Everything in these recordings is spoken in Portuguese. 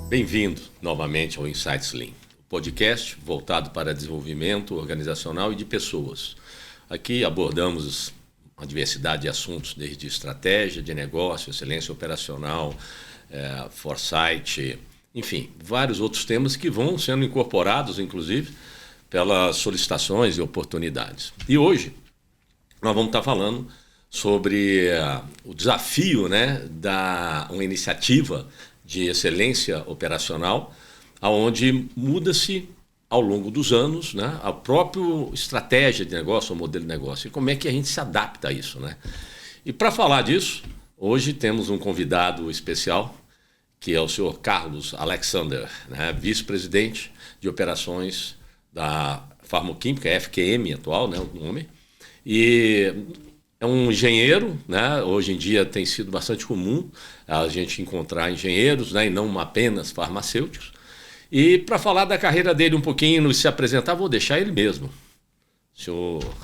Bem-vindo novamente ao Insights Lean, o podcast voltado para desenvolvimento organizacional e de pessoas. Aqui abordamos uma diversidade de assuntos, desde estratégia de negócio, excelência operacional, foresight, enfim, vários outros temas que vão sendo incorporados, inclusive, pelas solicitações e oportunidades. E hoje nós vamos estar falando sobre o desafio, uma iniciativa de excelência operacional, onde muda-se ao longo dos anos, a própria estratégia de negócio, o modelo de negócio, e como é que a gente se adapta a isso. E para falar disso, hoje temos um convidado especial, que é o senhor Carlos Alexander, vice-presidente de operações da Farmoquímica, FQM atual, o nome, e é um engenheiro, Hoje em dia tem sido bastante comum a gente encontrar engenheiros, e não apenas farmacêuticos. E para falar da carreira dele um pouquinho e se apresentar, vou deixar ele mesmo. O senhor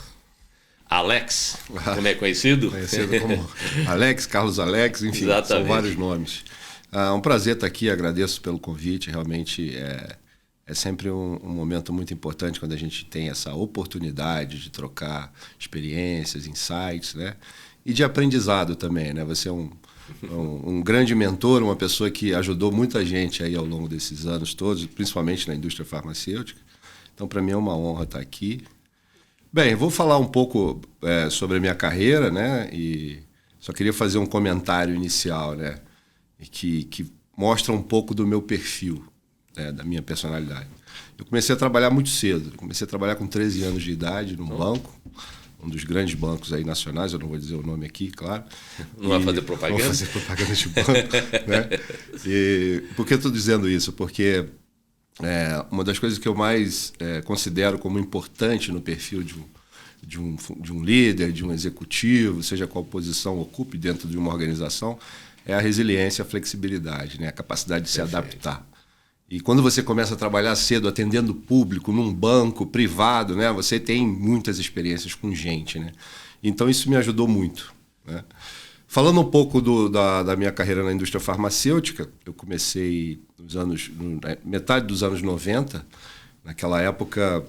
Alex, como é conhecido? Conhecido como Alex, Carlos Alex, enfim, Exatamente. São vários nomes. É um prazer estar aqui, agradeço pelo convite, realmente é sempre um momento muito importante quando a gente tem essa oportunidade de trocar experiências, insights, e de aprendizado também. Você é um grande mentor, uma pessoa que ajudou muita gente aí ao longo desses anos todos, principalmente na indústria farmacêutica. Então, para mim é uma honra estar aqui. Bem, vou falar um pouco sobre a minha carreira, e só queria fazer um comentário inicial, que mostra um pouco do meu perfil. Da minha personalidade. Eu comecei a trabalhar muito cedo. Comecei a trabalhar com 13 anos de idade num banco, um dos grandes bancos aí nacionais, eu não vou dizer o nome aqui, claro. Não vai fazer propaganda? Não vou fazer propaganda de banco. E por que eu estou dizendo isso? Porque uma das coisas que eu mais considero como importante no perfil de um líder, de um executivo, seja qual posição ocupe dentro de uma organização, é a resiliência, a flexibilidade, a capacidade de se adaptar. E quando você começa a trabalhar cedo, atendendo o público, num banco privado, você tem muitas experiências com gente. Então isso me ajudou muito. Falando um pouco da minha carreira na indústria farmacêutica, eu comecei metade dos anos 90. Naquela época,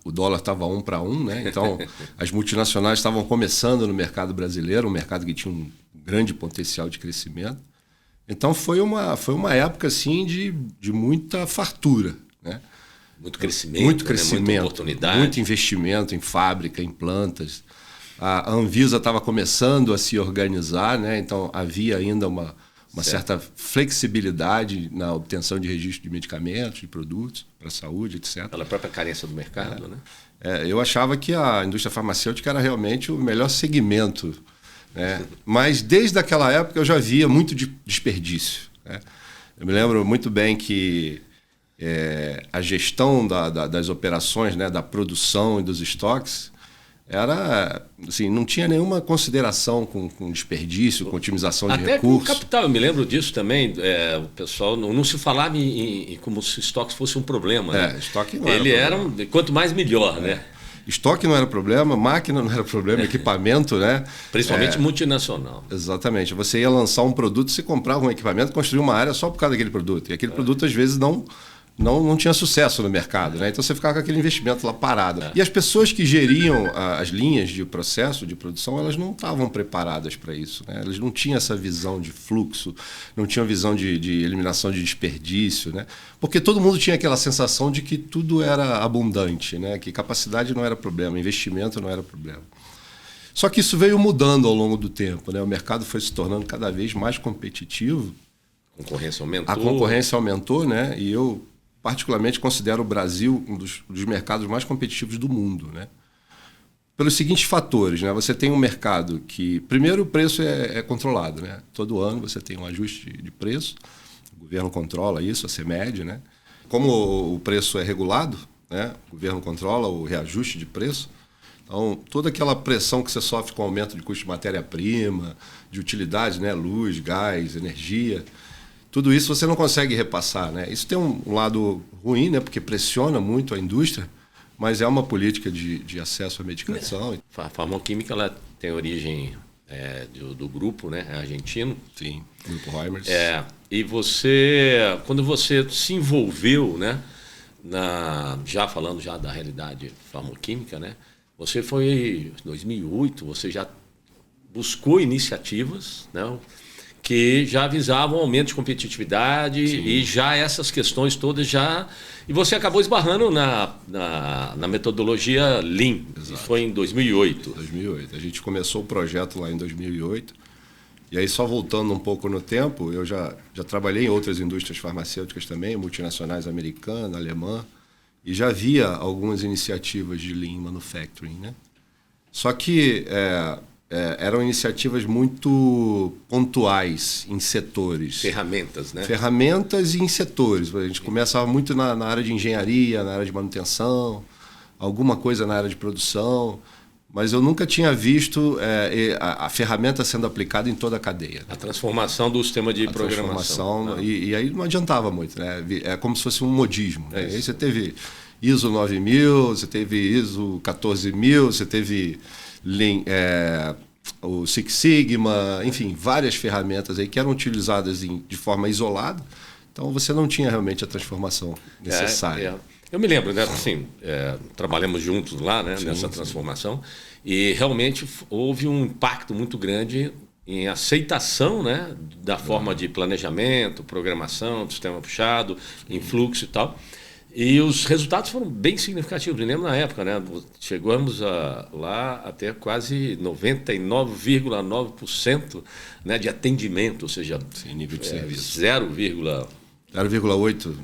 o dólar estava 1 para 1, então as multinacionais estavam começando no mercado brasileiro, um mercado que tinha um grande potencial de crescimento. Então foi uma época assim de muita fartura, Muito crescimento, muita oportunidade, muito investimento em fábrica, em plantas. A Anvisa estava começando a se organizar, então havia ainda uma certa flexibilidade na obtenção de registro de medicamentos, de produtos para a saúde, etc. Pela própria carência do mercado, Eu achava que a indústria farmacêutica era realmente o melhor segmento. Mas desde aquela época eu já via muito desperdício. Eu me lembro muito bem que a gestão das operações, da produção e dos estoques, era assim, não tinha nenhuma consideração com desperdício, com otimização de recursos. Até com capital, eu me lembro disso também. O pessoal não se falava em como se estoque fosse um problema. Estoque não Ele era quanto mais melhor, Estoque não era problema, máquina não era problema, equipamento, Principalmente multinacional. Exatamente. Você ia lançar um produto, você comprava um equipamento, construía uma área só por causa daquele produto. E aquele produto, às vezes, não tinha sucesso no mercado. Então você ficava com aquele investimento lá parado. E as pessoas que geriam as linhas de processo de produção, elas não estavam preparadas para isso. Elas não tinham essa visão de fluxo, não tinham visão de eliminação de desperdício. Porque todo mundo tinha aquela sensação de que tudo era abundante, que capacidade não era problema, investimento não era problema. Só que isso veio mudando ao longo do tempo. O mercado foi se tornando cada vez mais competitivo. A concorrência aumentou. A concorrência aumentou, e eu particularmente considero o Brasil um dos mercados mais competitivos do mundo. Pelos seguintes fatores. Você tem um mercado que, primeiro, o preço é controlado. Todo ano você tem um ajuste de preço, o governo controla isso, a CMED. Como o preço é regulado, o governo controla o reajuste de preço. Então, toda aquela pressão que você sofre com o aumento de custo de matéria-prima, de utilidades, luz, gás, energia, tudo isso você não consegue repassar. Isso tem um lado ruim, porque pressiona muito a indústria, mas é uma política de acesso à medicação. A farmacêutica ela tem origem do grupo, né, argentino. Sim, Grupo Reimers. E você, quando você se envolveu, né, já falando já da realidade farmacêutica, né, você foi em 2008, você já buscou iniciativas, né, que já visavam aumento de competitividade. Sim. E já essas questões todas já... E você acabou esbarrando na metodologia Lean. Exato. Isso foi em 2008. 2008. A gente começou o projeto lá em 2008. E aí, só voltando um pouco no tempo, eu já trabalhei em outras indústrias farmacêuticas também, multinacionais americana, alemã, e já havia algumas iniciativas de Lean Manufacturing, né? Só que... eram iniciativas muito pontuais em setores. Ferramentas, né? Ferramentas e em setores. A gente começava muito na área de engenharia, na área de manutenção, alguma coisa na área de produção, mas eu nunca tinha visto a ferramenta sendo aplicada em toda a cadeia. Né? A transformação do sistema de programação. E aí não adiantava muito, né? É como se fosse um modismo. Né? Aí você teve ISO 9000, você teve ISO 14000, você teve... o Six Sigma, enfim, várias ferramentas aí que eram utilizadas de forma isolada, então você não tinha realmente a transformação necessária. Eu me lembro, né, assim, trabalhamos juntos lá, né, nessa transformação, e realmente houve um impacto muito grande em aceitação, né, da forma de planejamento, programação, do sistema puxado, em fluxo e tal. E os resultados foram bem significativos. Me lembro na época, né? Chegamos lá até quase 99,9%, né, de atendimento, ou seja, sim, nível de serviço. 0,8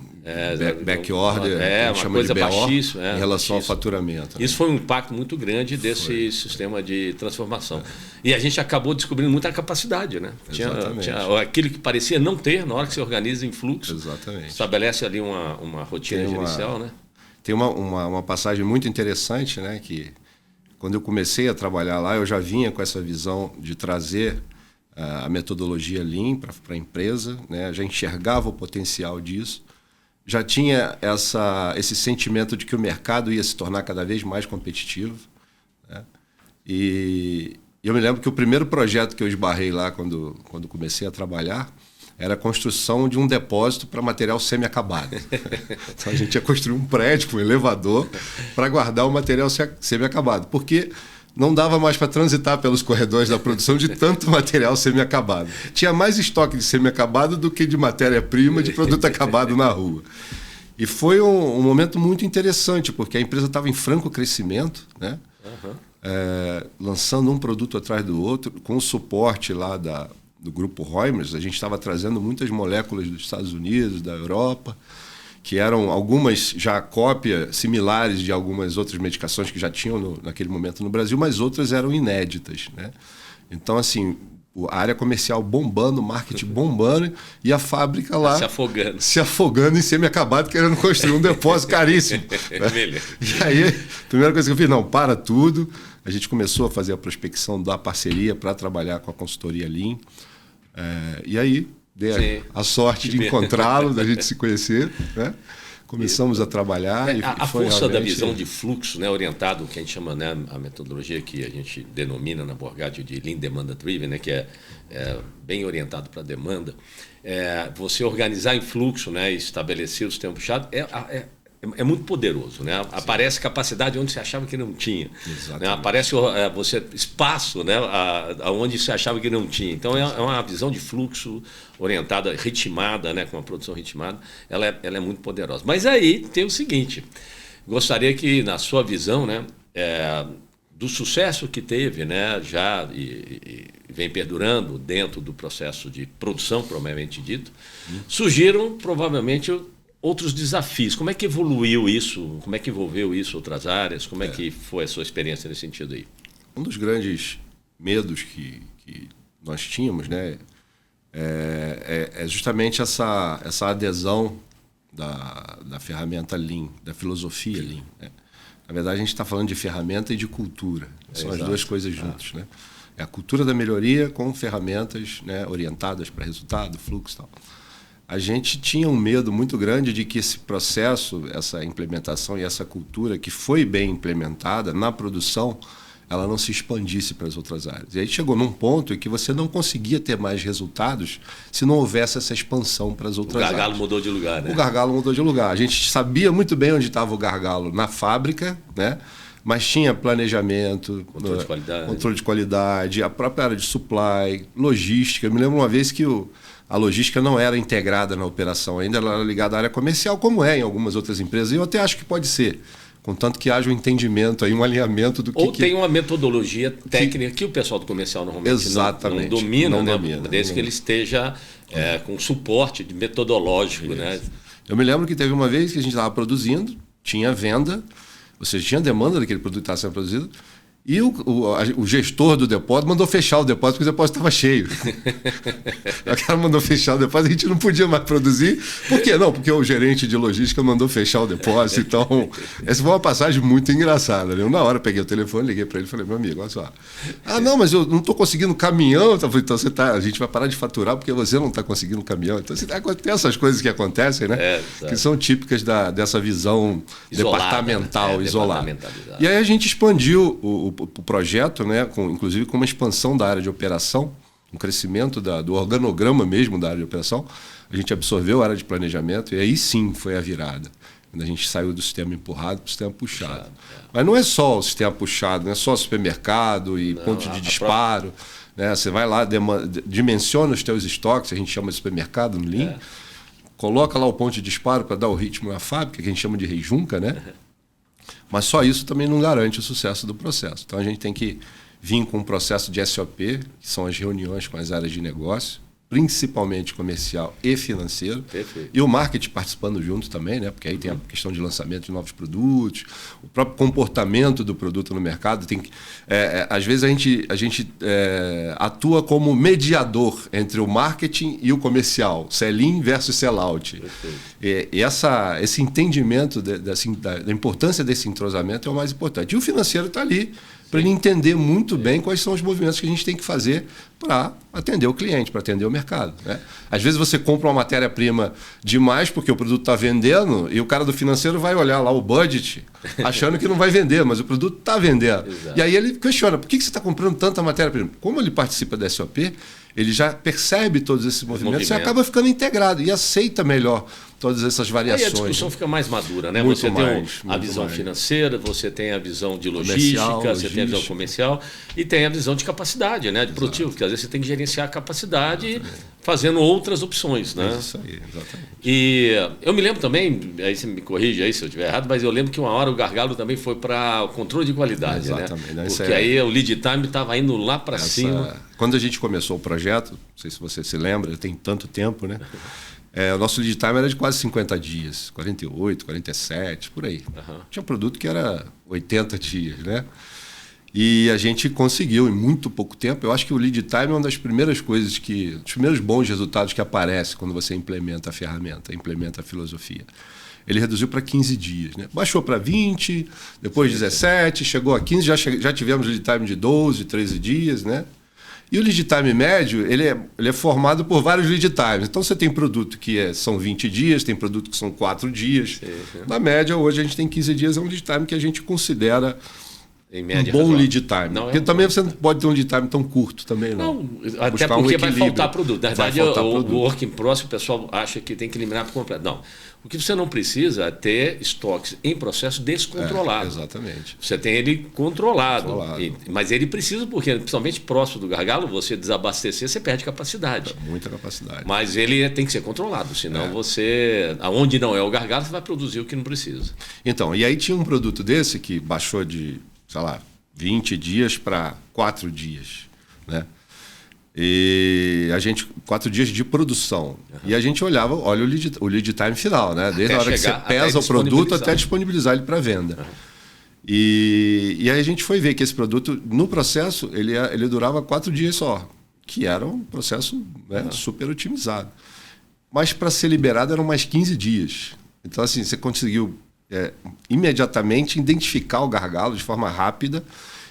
backorder, uma coisa baixíssima, em relação ao faturamento. Né? Isso foi um impacto muito grande desse sistema de transformação. E a gente acabou descobrindo muita capacidade, né? Tinha aquilo que parecia não ter, na hora que você organiza em fluxo, estabelece ali uma rotina inicial, né? Tem uma passagem muito interessante, né? Que quando eu comecei a trabalhar lá, eu já vinha com essa visão de trazer a metodologia Lean para a empresa, né? Já enxergava o potencial disso, já tinha esse sentimento de que o mercado ia se tornar cada vez mais competitivo, né? E eu me lembro que o primeiro projeto que eu esbarrei lá quando comecei a trabalhar era a construção de um depósito para material semi-acabado. Então a gente ia construir um prédio com um elevador para guardar o material semi-acabado, porque não dava mais para transitar pelos corredores da produção de tanto material semi-acabado. Tinha mais estoque de semi-acabado do que de matéria-prima, de produto acabado na rua. E foi um momento muito interessante, porque a empresa estava em franco crescimento, né? Lançando um produto atrás do outro, com o suporte lá do Grupo Reimers. A gente estava trazendo muitas moléculas dos Estados Unidos, da Europa, que eram algumas já cópias similares de algumas outras medicações que já tinham naquele momento no Brasil, mas outras eram inéditas, né? Então, assim, a área comercial bombando, o marketing bombando e a fábrica lá se afogando em semi-acabado, querendo construir um depósito caríssimo. Né? E aí, a primeira coisa que eu fiz, não, para tudo. A gente começou a fazer a prospecção da parceria para trabalhar com a consultoria Lean. E aí, dei a sorte de encontrá-lo, da gente se conhecer, né? Começamos a trabalhar. A força da visão de fluxo, né, orientado, que a gente chama, né, a metodologia que a gente denomina na Borgatti de Lean Demanda Driven, né, que é bem orientado para a demanda. Você organizar em fluxo, né, e estabelecer o sistema puxado é muito poderoso, né? Sim. Aparece capacidade onde você achava que não tinha, né? Aparece espaço, né, onde você achava que não tinha. Então é uma visão de fluxo orientada, ritmada, né, com uma produção ritmada. Ela é muito poderosa. Mas aí tem o seguinte: gostaria que, na sua visão, né, do sucesso que teve, né, já e vem perdurando dentro do processo de produção, propriamente dito, surgiram provavelmente outros desafios. Como é que evoluiu isso? Como é que envolveu isso outras áreas? Como é que foi a sua experiência nesse sentido aí? Um dos grandes medos que nós tínhamos, né, é justamente essa adesão da ferramenta Lean, da filosofia Lean. Né? Na verdade, a gente está falando de ferramenta e de cultura. São as duas coisas juntas. Né? É a cultura da melhoria com ferramentas, né, orientadas para resultado, fluxo e tal. A gente tinha um medo muito grande de que esse processo, essa implementação e essa cultura que foi bem implementada na produção, ela não se expandisse para as outras áreas. E aí chegou num ponto em que você não conseguia ter mais resultados se não houvesse essa expansão para as outras áreas. O gargalo mudou de lugar, né? O gargalo mudou de lugar. A gente sabia muito bem onde estava o gargalo na fábrica, né? Mas tinha planejamento, controle de qualidade, a própria área de supply, logística. Eu me lembro uma vez que a logística não era integrada na operação ainda, ela era ligada à área comercial, como é em algumas outras empresas. E eu até acho que pode ser, contanto que haja um entendimento, aí, um alinhamento do que... Ou tem uma metodologia técnica que o pessoal do comercial normalmente não domina, desde que ele esteja com suporte metodológico. Né? Eu me lembro que teve uma vez que a gente estava produzindo, tinha venda, ou seja, tinha demanda daquele produto que estava sendo produzido, e o gestor do depósito mandou fechar o depósito porque o depósito estava cheio. O cara mandou fechar o depósito, a gente não podia mais produzir. Por quê? Não, porque o gerente de logística mandou fechar o depósito. Então, essa foi uma passagem muito engraçada. Eu, na hora, peguei o telefone, liguei para ele e falei, meu amigo, olha só. Ah, não, mas eu não estou conseguindo caminhão. Então, a gente vai parar de faturar porque você não está conseguindo caminhão. Então, tem essas coisas que acontecem, né? Que são típicas dessa visão departamental, isolada. E aí a gente expandiu o projeto, né, inclusive com uma expansão da área de operação, um crescimento do organograma mesmo da área de operação. A gente absorveu a área de planejamento e aí sim foi a virada. Quando a gente saiu do sistema empurrado para o sistema puxado. Mas não é só o sistema puxado, não é só supermercado e ponto de disparo. Né? Você vai lá, dimensiona os teus estoques, a gente chama de supermercado no Lean, coloca lá o ponto de disparo para dar o ritmo na fábrica, que a gente chama de rejunca, né? Mas só isso também não garante o sucesso do processo. Então a gente tem que vir com um processo de SOP, que são as reuniões com as áreas de negócio, principalmente comercial e financeiro. Perfeito. E o marketing participando junto também, né? Porque aí tem a questão de lançamento de novos produtos, o próprio comportamento do produto no mercado. Às vezes a gente atua como mediador entre o marketing e o comercial, sell-in versus sell-out. E esse entendimento da importância desse entrosamento é o mais importante. E o financeiro está ali para ele entender muito bem quais são os movimentos que a gente tem que fazer para atender o cliente, para atender o mercado. Né? Às vezes você compra uma matéria-prima demais porque o produto está vendendo e o cara do financeiro vai olhar lá o budget achando que não vai vender, mas o produto está vendendo. Exato. E aí ele questiona, por que você está comprando tanta matéria-prima? Como ele participa da SOP, ele já percebe todos esses movimentos e acaba ficando integrado e aceita melhor todas essas variações. Aí a discussão fica mais madura, né? Muito você mais, tem a visão financeira, você tem a visão de logística, você tem a visão comercial e tem a visão de capacidade, né? De produtivo, porque às vezes você tem que gerenciar a capacidade fazendo outras opções, né? Isso aí, exatamente. E eu me lembro também, aí você me corrige aí se eu estiver errado, mas eu lembro que uma hora o gargalo também foi para o controle de qualidade, exatamente, né? Porque aí o lead time estava indo lá para cima. Quando a gente começou o projeto, não sei se você se lembra, tem tanto tempo, né? O nosso lead time era de quase 50 dias, 48, 47, por aí. Tinha um produto que era 80 dias, né? E a gente conseguiu em muito pouco tempo. Eu acho que o lead time é uma das primeiras coisas os primeiros bons resultados que aparecem quando você implementa a ferramenta, implementa a filosofia. Ele reduziu para 15 dias, né? Baixou para 20, depois 17, chegou a 15, já tivemos lead time de 12, 13 dias, né? E o lead time médio, ele é formado por vários lead times. Então, você tem produto que são 20 dias, tem produto que são 4 dias. Sim. Na média, hoje, a gente tem 15 dias, é um lead time que a gente considera em média, um bom lead time. Não, porque também você não pode ter um lead time tão curto também, não. Até porque vai faltar produto. Na verdade, o work in process, o pessoal acha que tem que eliminar por completo. Não. O que você não precisa é ter estoques em processo descontrolado. Exatamente. Você tem ele controlado. Mas ele precisa, porque principalmente próximo do gargalo, você desabastecer, você perde capacidade. Muita capacidade. Mas ele tem que ser controlado, senão você, aonde não é o gargalo, você vai produzir o que não precisa. Então, e aí tinha um produto desse que baixou de, sei lá, 20 dias para 4 dias, né? E a gente, 4 dias de produção. E a gente olha o lead time final, né? Desde a hora que você pesa o produto até disponibilizar ele para venda. E aí a gente foi ver que esse produto, no processo, ele durava 4 dias só, que era um processo, né, super otimizado. Mas para ser liberado eram mais 15 dias. Então, assim, você conseguiu imediatamente identificar o gargalo de forma rápida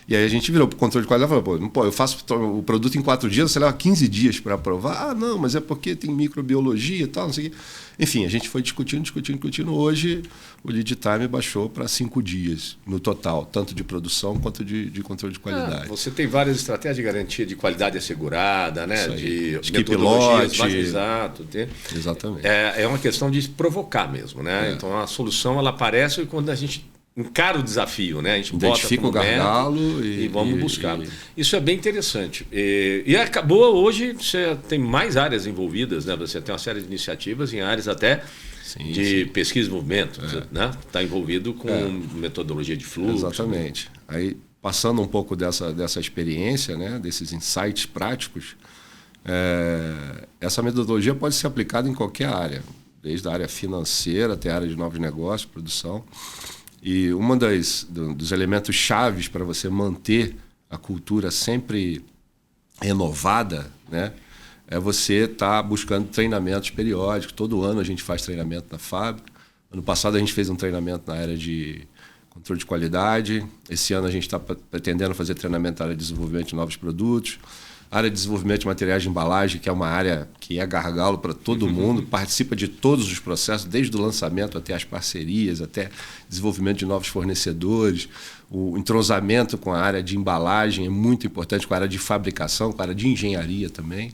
E aí a gente virou para o controle de qualidade e falou, pô, eu faço o produto em 4 dias, você leva 15 dias para aprovar. Ah, não, mas é porque tem microbiologia e tal, não sei o quê. Enfim, a gente foi discutindo. Hoje o lead time baixou para 5 dias no total, tanto de produção quanto de controle de qualidade. Você tem várias estratégias de garantia de qualidade assegurada, né? De metodologias mais exato. Exatamente. É uma questão de provocar mesmo, né? Então a solução ela aparece quando a gente encara o desafio, né? A gente identifica o gargalo e vamos buscar. Isso é bem interessante. E acabou hoje, você tem mais áreas envolvidas, né? Você tem uma série de iniciativas em áreas até de pesquisa e desenvolvimento, né? Está envolvido com metodologia de fluxo. Exatamente. Aí, passando um pouco dessa experiência, né? Desses insights práticos, essa metodologia pode ser aplicada em qualquer área, desde a área financeira até a área de novos negócios, produção. E dos elementos chaves para você manter a cultura sempre renovada, né, é você estar buscando treinamentos periódicos. Todo ano a gente faz treinamento na fábrica. Ano passado a gente fez um treinamento na área de controle de qualidade. Esse ano a gente está pretendendo fazer treinamento na área de desenvolvimento de novos produtos. A área de desenvolvimento de materiais de embalagem, que é uma área que é gargalo para todo mundo, participa de todos os processos, desde o lançamento até as parcerias, até desenvolvimento de novos fornecedores. O entrosamento com a área de embalagem é muito importante, com a área de fabricação, com a área de engenharia também.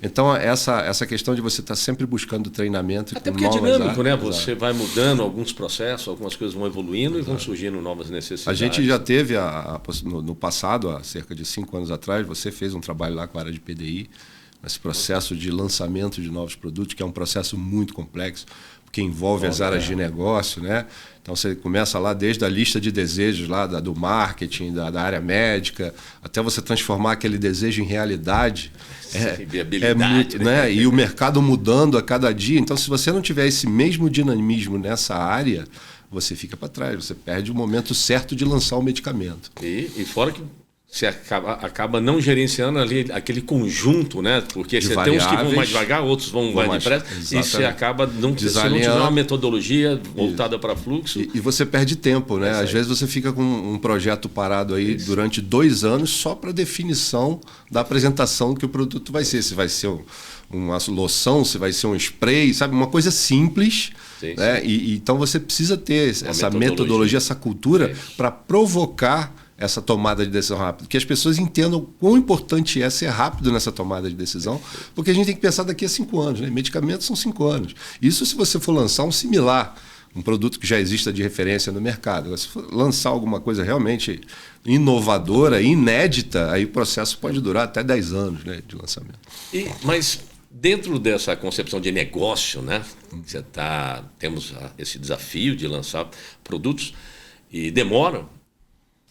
Então, essa questão de você estar sempre buscando treinamento. Até porque é dinâmico, né? Você vai mudando alguns processos, algumas coisas vão evoluindo e vão surgindo novas necessidades. A gente já teve, no passado, há cerca de 5 anos atrás, você fez um trabalho lá com a área de PDI, nesse processo de lançamento de novos produtos, que é um processo muito complexo, porque envolve as áreas de negócio, né? Então você começa lá desde a lista de desejos lá do marketing, da área médica, até você transformar aquele desejo em realidade. É muito, né? E o mercado mudando a cada dia. Então, se você não tiver esse mesmo dinamismo nessa área, você fica para trás, você perde o momento certo de lançar o medicamento. E fora que você acaba não gerenciando ali aquele conjunto, né? Porque você tem uns que vão mais devagar, outros vão mais depressa, e você acaba se não tiver uma metodologia voltada para fluxo. E você perde tempo, né? Às vezes você fica com um projeto parado aí durante 2 anos só para definição da apresentação que o produto vai ser. Se vai ser uma loção, se vai ser um spray, sabe? Uma coisa simples. Né? E então você precisa ter essa metodologia, essa cultura para provocar essa tomada de decisão rápida, que as pessoas entendam quão importante é ser rápido nessa tomada de decisão, porque a gente tem que pensar daqui a 5 anos, né? Medicamentos são 5 anos. Isso se você for lançar um similar, um produto que já exista de referência no mercado. Agora, se for lançar alguma coisa realmente inovadora, inédita, aí o processo pode durar até 10 anos, né, de lançamento. Mas dentro dessa concepção de negócio, né, temos esse desafio de lançar produtos e demora.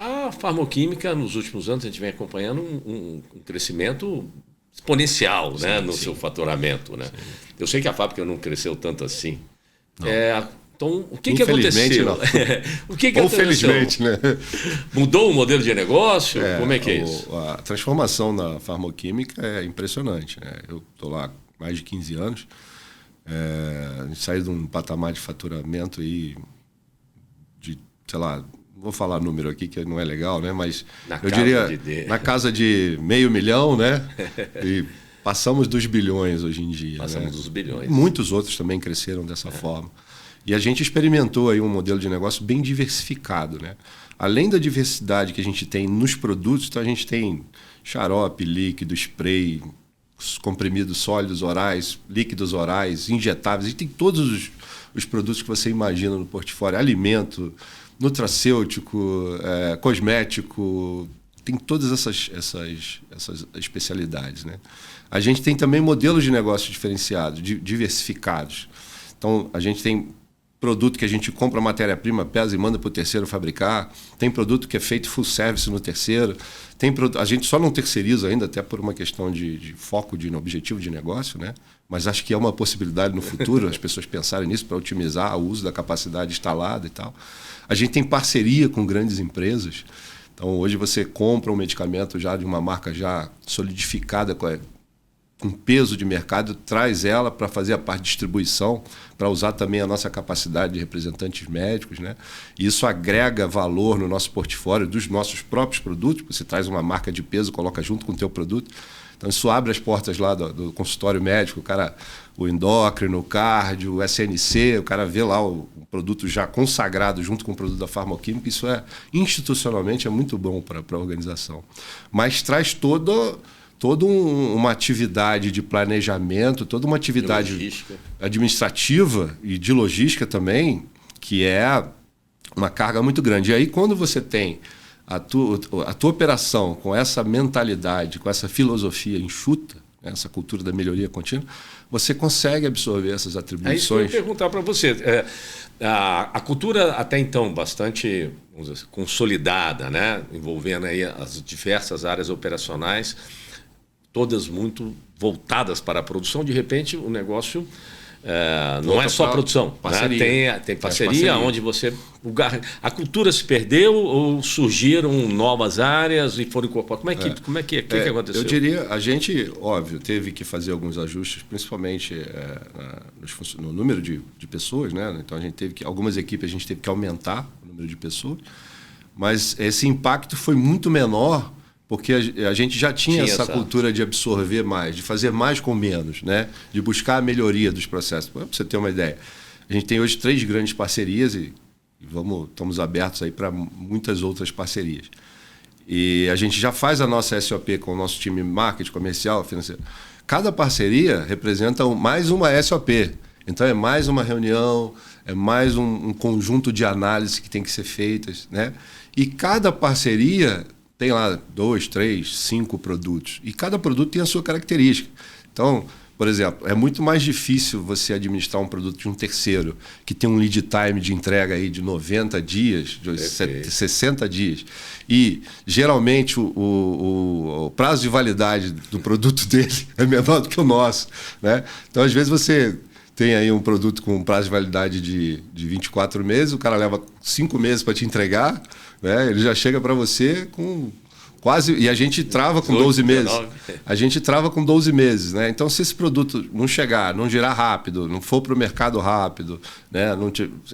A farmoquímica, nos últimos anos, a gente vem acompanhando um crescimento exponencial, né, no seu faturamento. Né? Eu sei que a fábrica não cresceu tanto assim. Então, o que aconteceu? Não. O que aconteceu? Felizmente, né? Mudou o modelo de negócio? Como é que é isso? A transformação na farmoquímica é impressionante. Né? Eu estou lá há mais de 15 anos. A gente saiu de um patamar de faturamento aí de, sei lá, vou falar número aqui que não é legal, né? Mas eu diria na casa de $500 milhão, né? E passamos dos bilhões hoje em dia. Passamos dos bilhões. Muitos outros também cresceram dessa forma. E a gente experimentou aí um modelo de negócio bem diversificado, né? Além da diversidade que a gente tem nos produtos, então a gente tem xarope, líquido, spray, comprimidos sólidos orais, líquidos orais, injetáveis. A gente tem todos os produtos que você imagina no portfólio. Alimento, nutracêutico, cosmético, tem todas essas especialidades. Né? A gente tem também modelos de negócio diferenciados, diversificados. Então, a gente tem produto que a gente compra matéria-prima, pesa e manda para o terceiro fabricar. Tem produto que é feito full service no terceiro. A gente só não terceiriza ainda, até por uma questão de foco, de objetivo de negócio, né? Mas acho que é uma possibilidade no futuro as pessoas pensarem nisso para otimizar o uso da capacidade instalada e tal. A gente tem parceria com grandes empresas. Então, hoje você compra um medicamento já de uma marca já solidificada, com peso de mercado, traz ela para fazer a parte de distribuição, para usar também a nossa capacidade de representantes médicos, né? E isso agrega valor no nosso portfólio dos nossos próprios produtos. Você traz uma marca de peso, coloca junto com o teu produto. Então isso abre as portas lá do consultório médico, o endócrino, o cardio, o SNC, o cara vê lá o produto já consagrado junto com o produto da farmacoquímica. Isso institucionalmente é muito bom para a organização. Mas traz toda uma atividade de planejamento, toda uma atividade administrativa e de logística também, que é uma carga muito grande. E aí, quando você tem a tua operação com essa mentalidade, com essa filosofia enxuta, né, essa cultura da melhoria contínua, você consegue absorver essas atribuições. É isso que eu ia perguntar para você. A cultura até então bastante, vamos dizer, consolidada, né, envolvendo aí as diversas áreas operacionais, todas muito voltadas para a produção. De repente, o negócio não é só produção. Parceria. Né? Tem parceria onde você... A cultura se perdeu ou surgiram novas áreas e foram incorporadas? Como é que aconteceu? Eu diria, a gente, óbvio, teve que fazer alguns ajustes, principalmente no número de pessoas, né? Então, algumas equipes a gente teve que aumentar o número de pessoas, mas esse impacto foi muito menor porque a gente já tinha essa cultura de absorver mais, de fazer mais com menos, né? De buscar a melhoria dos processos. Para você ter uma ideia, a gente tem hoje 3 grandes parcerias e estamos abertos aí para muitas outras parcerias. E a gente já faz a nossa SOP com o nosso time marketing, comercial, financeiro. Cada parceria representa mais uma SOP. Então é mais uma reunião, é mais um conjunto de análises que tem que ser feitas, né? E cada parceria tem lá 2, 3, 5 produtos. E cada produto tem a sua característica. Então, por exemplo, é muito mais difícil você administrar um produto de um terceiro que tem um lead time de entrega aí de 90 dias, de 60 dias. E, geralmente, o prazo de validade do produto dele é menor do que o nosso, né? Então, às vezes, você tem aí um produto com prazo de validade de 24 meses, o cara leva 5 meses para te entregar, né? Ele já chega para você com quase... E a gente trava com 12 meses. A gente trava com 12 meses, né? Então, se esse produto não chegar, não girar rápido, não for para o mercado rápido, né?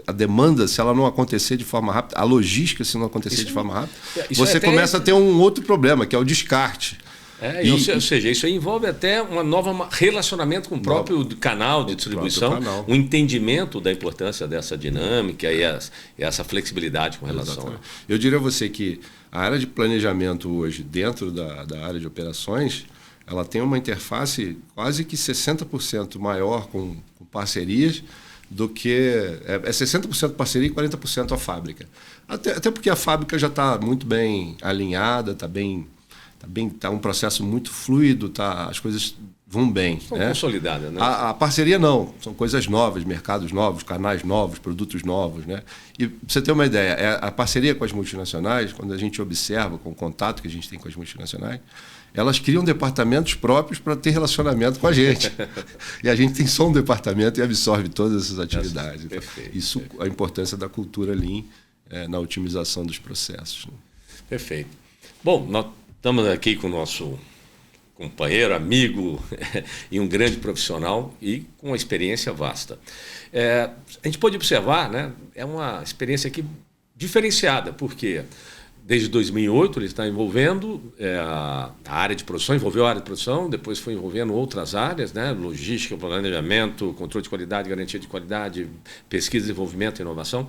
A demanda, se ela não acontecer de forma rápida, a logística, se não acontecer de forma rápida, você começa a ter um outro problema, que é o descarte. Ou seja, isso aí envolve até um novo relacionamento com o próprio canal de distribuição, um entendimento da importância dessa dinâmica e essa flexibilidade com relação. Eu diria a você que a área de planejamento hoje, dentro da área de operações, ela tem uma interface quase que 60% maior com parcerias do que... É 60% parceria e 40% a fábrica. Até porque a fábrica já está muito bem alinhada, está um processo muito fluido, as coisas vão bem. São consolidadas, né? A parceria não, são coisas novas, mercados novos, canais novos, produtos novos, né? E para você ter uma ideia, a parceria com as multinacionais, quando a gente observa com o contato que a gente tem com as multinacionais, elas criam departamentos próprios para ter relacionamento com a gente. E a gente tem só um departamento e absorve todas essas atividades. Isso, a importância da cultura Lean na otimização dos processos. Né? Perfeito. Bom, nós estamos aqui com o nosso companheiro, amigo e um grande profissional e com uma experiência vasta. A gente pode observar, né, é uma experiência aqui diferenciada, porque desde 2008 ele está envolvendo a área de produção, envolveu a área de produção, depois foi envolvendo outras áreas, né, logística, planejamento, controle de qualidade, garantia de qualidade, pesquisa, desenvolvimento e inovação.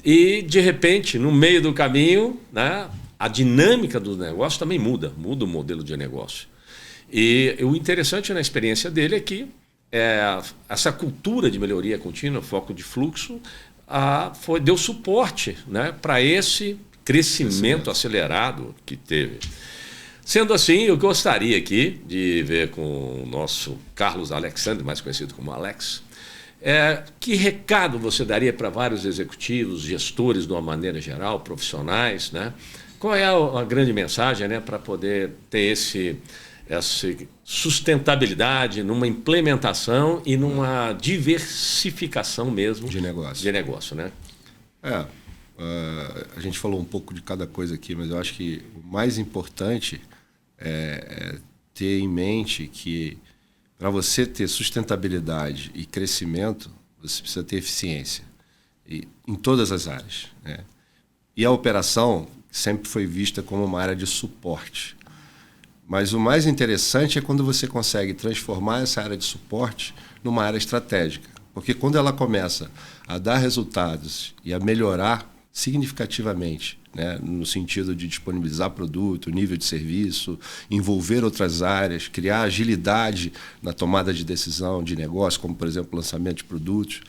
E, de repente, no meio do caminho, né, a dinâmica do negócio também muda o modelo de negócio. E o interessante na experiência dele é que essa cultura de melhoria contínua, foco de fluxo, deu suporte, né, para esse crescimento acelerado que teve. Sendo assim, eu gostaria aqui de ver com o nosso Carlos Alexandre, mais conhecido como Alex, que recado você daria para vários executivos, gestores de uma maneira geral, profissionais, né? Qual é a grande mensagem, né, para poder ter essa sustentabilidade numa implementação e numa diversificação mesmo de negócio, né? A gente falou um pouco de cada coisa aqui, mas eu acho que o mais importante é ter em mente que para você ter sustentabilidade e crescimento, você precisa ter eficiência em todas as áreas, né? E a operação sempre foi vista como uma área de suporte. Mas o mais interessante é quando você consegue transformar essa área de suporte numa área estratégica. Porque quando ela começa a dar resultados e a melhorar significativamente, né, no sentido de disponibilizar produto, nível de serviço, envolver outras áreas, criar agilidade na tomada de decisão de negócio, como, por exemplo, o lançamento de produtos,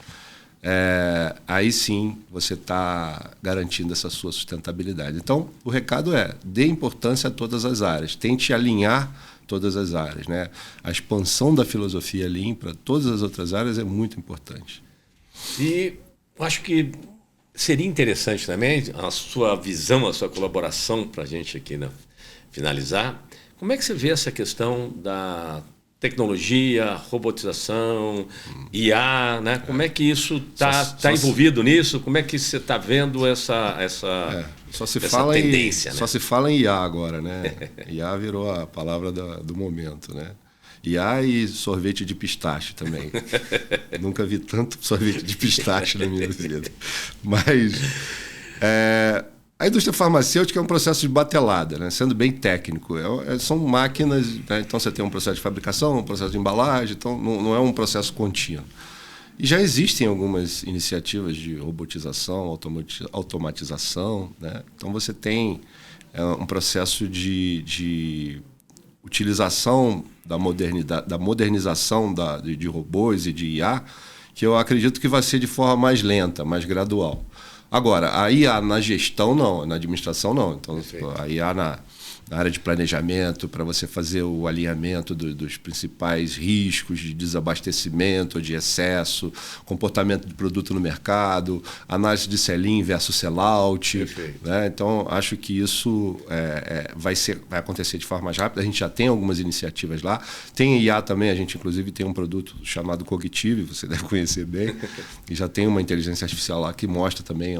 aí sim você está garantindo essa sua sustentabilidade. Então, o recado é: dê importância a todas as áreas, tente alinhar todas as áreas, né? A expansão da filosofia Lean para todas as outras áreas é muito importante. E eu acho que seria interessante também a sua visão, a sua colaboração para a gente aqui finalizar. Como é que você vê essa questão da tecnologia, robotização, IA, né? Como é que isso está envolvido nisso? Como é que você está vendo essa tendência? Só se fala em IA agora, né? IA virou a palavra do momento, né? IA e sorvete de pistache também. Nunca vi tanto sorvete de pistache na minha vida. Mas a indústria farmacêutica é um processo de batelada, né? Sendo bem técnico. São máquinas, né? Então você tem um processo de fabricação, um processo de embalagem, então não é um processo contínuo. E já existem algumas iniciativas de robotização, automatização, né? Então você tem um processo de utilização da modernização de robôs e de IA, que eu acredito que vai ser de forma mais lenta, mais gradual. Agora, a IA na gestão não, na administração não. Então, a IA na área de planejamento, para você fazer o alinhamento dos principais riscos de desabastecimento, de excesso, comportamento de produto no mercado, análise de sell-in versus sell-out. Né? Então, acho que isso vai acontecer de forma mais rápida. A gente já tem algumas iniciativas lá. Tem IA também, a gente inclusive tem um produto chamado Cognitive, você deve conhecer bem, e já tem uma inteligência artificial lá que mostra também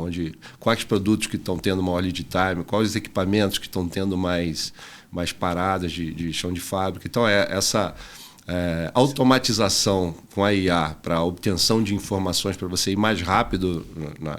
quais produtos que estão tendo maior lead time, quais os equipamentos que estão tendo mais paradas de chão de fábrica. Então, essa automatização com a IA para a obtenção de informações para você ir mais rápido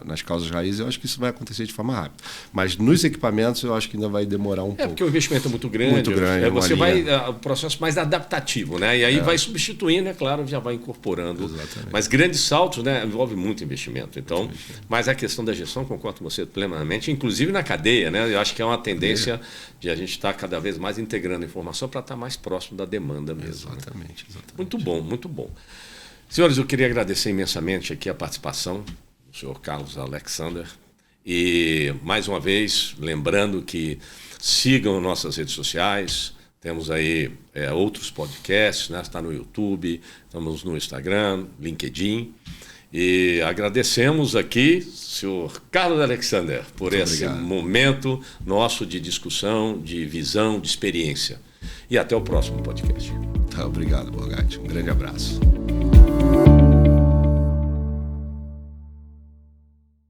nas causas raízes, eu acho que isso vai acontecer de forma rápida. Mas nos equipamentos, eu acho que ainda vai demorar um pouco. Porque o investimento é muito grande. Muito grande. Você vai o processo mais adaptativo, né? E aí vai substituindo, é claro, já vai incorporando. Exatamente. Mas grandes saltos, né, envolve muito investimento. Então, mas a questão da gestão, concordo com você plenamente, inclusive na cadeia, né? Eu acho que é uma tendência de a gente estar cada vez mais integrando informação para estar mais próximo da demanda mesmo. Exatamente. Né? Muito bom, muito bom. Senhores, eu queria agradecer imensamente aqui a participação do senhor Carlos Alexander. E, mais uma vez, lembrando que sigam nossas redes sociais. Temos aí outros podcasts, né? Está no YouTube, estamos no Instagram, LinkedIn. E agradecemos aqui, senhor Carlos Alexander, por Muito esse obrigado. momento nosso de discussão, de visão, de experiência. E até o próximo podcast. Tá, obrigado, Borgatti. Um grande abraço.